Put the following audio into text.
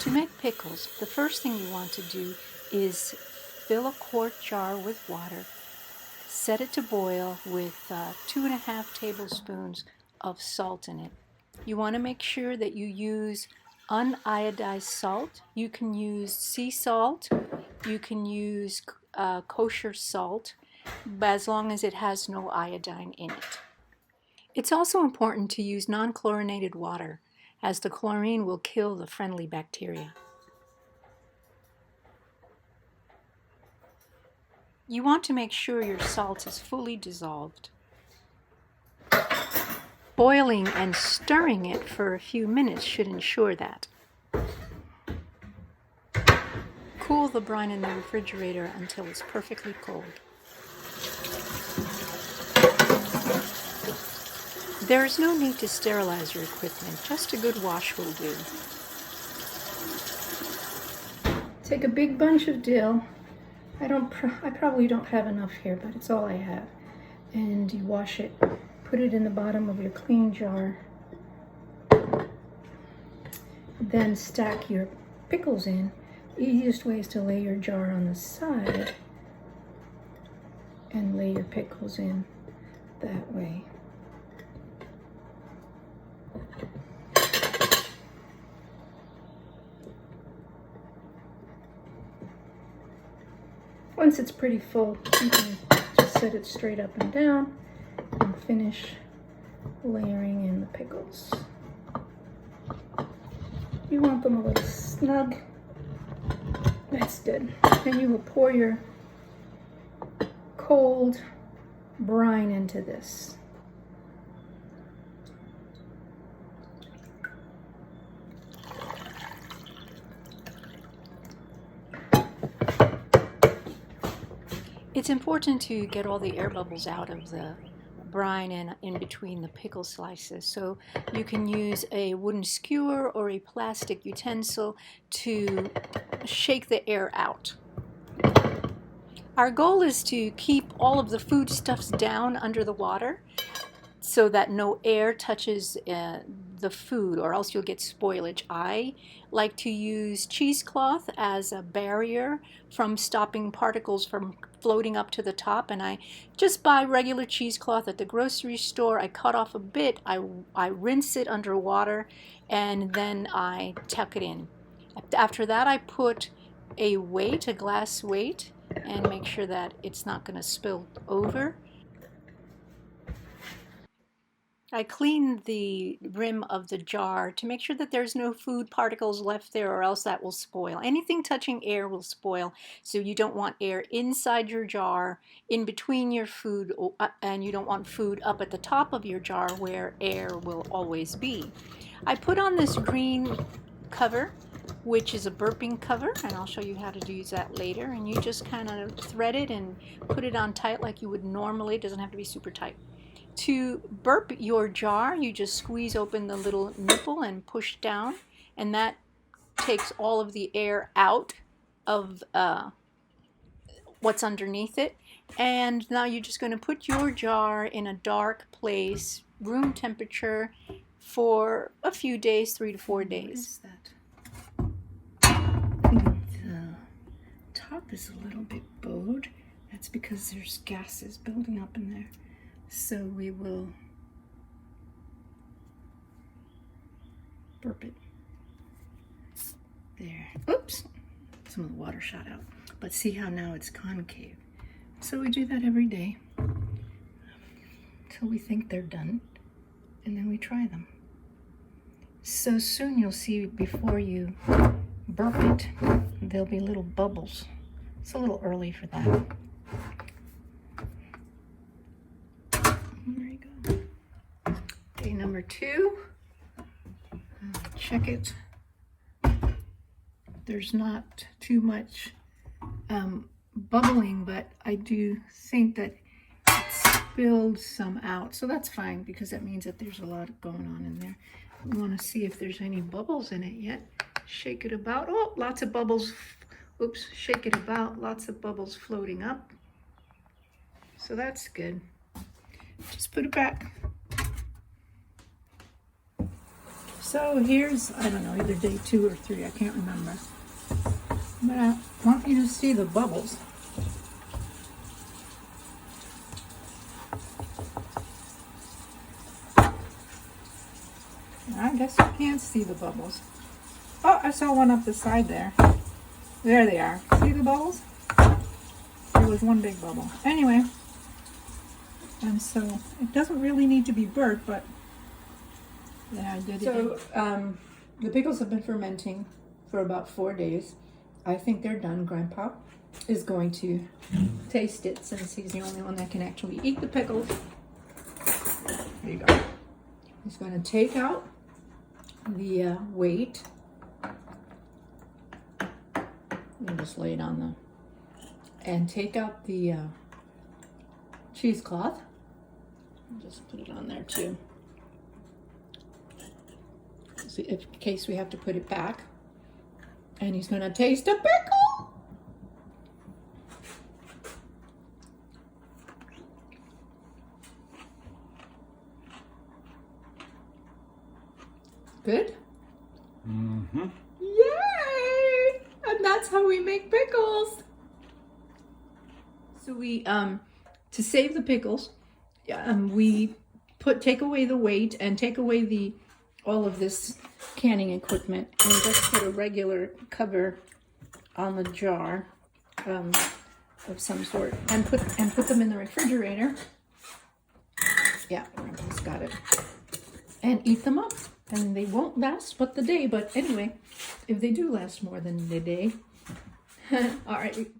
To make pickles, the first thing you want to do is fill a quart jar with water, set it to boil with 2.5 tablespoons of salt in it. You want to make sure that you use uniodized salt. You can use sea salt, you can use kosher salt, but as long as it has no iodine in it. It's also important to use non-chlorinated water, as the chlorine will kill the friendly bacteria. You want to make sure your salt is fully dissolved. Boiling and stirring it for a few minutes should ensure that. Cool the brine in the refrigerator until it's perfectly cold. There is no need to sterilize your equipment, just a good wash will do. Take a big bunch of dill. I probably don't have enough here, but it's all I have. And you wash it, put it in the bottom of your clean jar. Then stack your pickles in. The easiest way is to lay your jar on the side and lay your pickles in that way. Once it's pretty full, you can just set it straight up and down and finish layering in the pickles. You want them a little snug. That's good. Then you will pour your cold brine into this. It's important to get all the air bubbles out of the brine and in between the pickle slices. So you can use a wooden skewer or a plastic utensil to shake the air out. Our goal is to keep all of the foodstuffs down under the water so that no air touches the food, or else you'll get spoilage. I like to use cheesecloth as a barrier from stopping particles from floating up to the top, and I just buy regular cheesecloth at the grocery store. I cut off a bit, I rinse it under water, and then I tuck it in. After that, I put a weight, a glass weight, and make sure that it's not going to spill over. I clean the rim of the jar to make sure that there's no food particles left there, or else that will spoil. Anything touching air will spoil, so you don't want air inside your jar, in between your food, and you don't want food up at the top of your jar where air will always be. I put on this green cover, which is a burping cover, and I'll show you how to use that later. And you just kind of thread it and put it on tight like you would normally. It doesn't have to be super tight. To burp your jar, you just squeeze open the little nipple and push down, and that takes all of the air out of what's underneath it. And now you're just going to put your jar in a dark place, room temperature, for a few days, 3 to 4 days. What is that? The top is a little bit bowed. That's because there's gases building up in there. So we will burp it. There. Oops! Some of the water shot out. But see how now it's concave. So we do that every day until we think they're done, and then we try them. So soon you'll see, before you burp it, there'll be little bubbles. It's a little early for that. There you go. Day number 2. Check it. There's not too much bubbling, but I do think that it spilled some out. So that's fine, because that means that there's a lot going on in there. We want to see if there's any bubbles in it yet. Shake it about. Oh, lots of bubbles. Oops, shake it about. Lots of bubbles floating up. So that's good. Just put it back. So here's, I don't know, either day 2 or 3, I can't remember. But I want you to see the bubbles. I guess you can't see the bubbles. Oh, I saw one up the side there. There they are. See the bubbles? There was one big bubble. Anyway, and so it doesn't really need to be burnt, but yeah, I did it. So the pickles have been fermenting for about 4 days. I think they're done. Grandpa is going to taste it since he's the only one that can actually eat the pickles. There you go. He's going to take out the weight. And just lay it on the, and take out the cheesecloth. Just put it on there too. So in case we have to put it back. And he's gonna taste a pickle. Good? Mm-hmm. Yay! And that's how we make pickles. So we, to save the pickles, we take away the weight and take away all of this canning equipment and just put a regular cover on the jar of some sort and put them in the refrigerator. Yeah, Grandpa's got it. And eat them up. And they won't last but the day, but anyway, if they do last more than the day. All right.